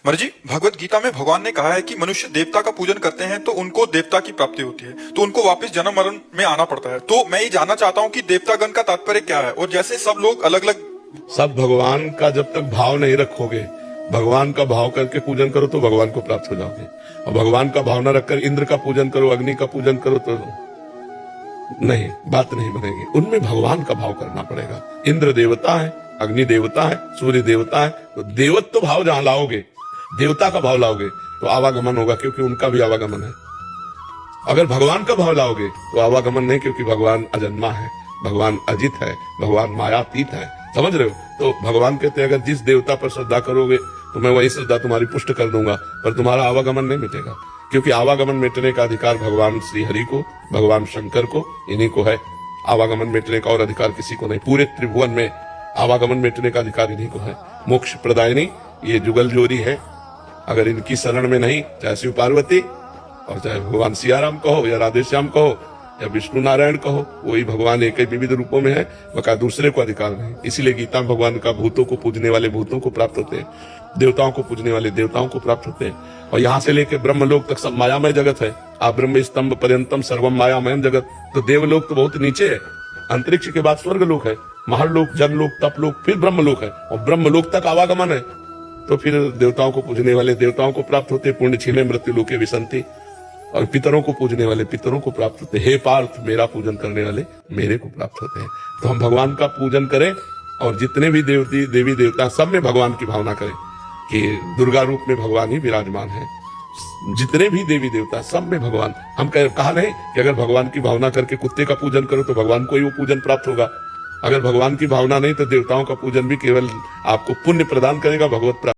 मर्जी भगवत गीता में भगवान ने कहा है कि मनुष्य देवता का पूजन करते हैं तो उनको देवता की प्राप्ति होती है, तो उनको वापस जन्म मरण में आना पड़ता है। तो मैं ये जानना चाहता हूँ कि देवतागण का तात्पर्य क्या है। और जैसे सब लोग अलग अलग सब भगवान का जब तक भाव नहीं रखोगे, भगवान का भाव करके पूजन करो तो भगवान को प्राप्त हो जाओगे। और भगवान का भाव न रखकर इंद्र का पूजन करो, अग्नि का पूजन करो तो नहीं, बात नहीं बनेगी। उनमें भगवान का भाव करना पड़ेगा। इंद्र देवता है, अग्नि देवता है, सूर्य देवता है, तो देवत्व भाव जहां लाओगे, देवता का भाव लाओगे तो आवागमन होगा, क्योंकि उनका भी आवागमन है। अगर भगवान का भाव लाओगे तो आवागमन नहीं, क्योंकि भगवान अजन्मा है, भगवान अजित है, भगवान मायातीत है। समझ रहे हो? तो भगवान कहते हैं अगर जिस देवता पर श्रद्धा करोगे तो मैं वही श्रद्धा तुम्हारी पुष्ट कर दूंगा, पर तुम्हारा आवागमन नहीं मिटेगा, क्योंकि आवागमन मिटने का अधिकार भगवान श्री हरि को, भगवान शंकर को, इन्हीं को है। आवागमन मिटने का और अधिकार किसी को नहीं। पूरे त्रिभुवन में आवागमन मिटने का अधिकार इन्हीं को है। मोक्ष प्रदायिनी ये जुगल जोड़ी है। अगर इनकी शरण में नहीं, चाहे शिव पार्वती और चाहे भगवान सियाराम कहो या राधेश्याम कहो या विष्णु नारायण कहो, वही भगवान एक ही विविध रूपों में है, बका दूसरे को अधिकार नहीं। इसीलिए गीता में भगवान का भूतों को पूजने वाले भूतों को प्राप्त होते हैं, देवताओं को पूजने वाले देवताओं को प्राप्त होते हैं। और यहाँ से लेकर ब्रह्मलोक तक सब मायामय जगत है। आप ब्रह्म स्तंभ पर्यंतम सर्वम मायामय जगत, तो देवलोक तो बहुत नीचे है। अंतरिक्ष के बाद स्वर्गलोक है, महरलोक, जनलोक, तपलोक, फिर ब्रह्मलोक है, और ब्रह्मलोक तक आवागमन है। तो फिर देवताओं को पूजने वाले देवताओं को प्राप्त होते, पुण्य छिले मृत्यु लोके विसंति। और पितरों को पूजने वाले पितरों को प्राप्त होते। हे पार्थ, मेरा पूजन करने वाले मेरे को प्राप्त होते हैं। तो हम भगवान का पूजन करें, और जितने भी देवी देवता सब में भगवान की भावना करें कि दुर्गा रूप में भगवान ही विराजमान है। जितने भी देवी देवता सब में भगवान। हम कहा नहीं कि अगर भगवान की भावना करके कुत्ते का पूजन करो तो भगवान को ही वो पूजन प्राप्त होगा। अगर भगवान की भावना नहीं तो देवताओं का पूजन भी केवल आपको पुण्य प्रदान करेगा, भगवत प्राप्त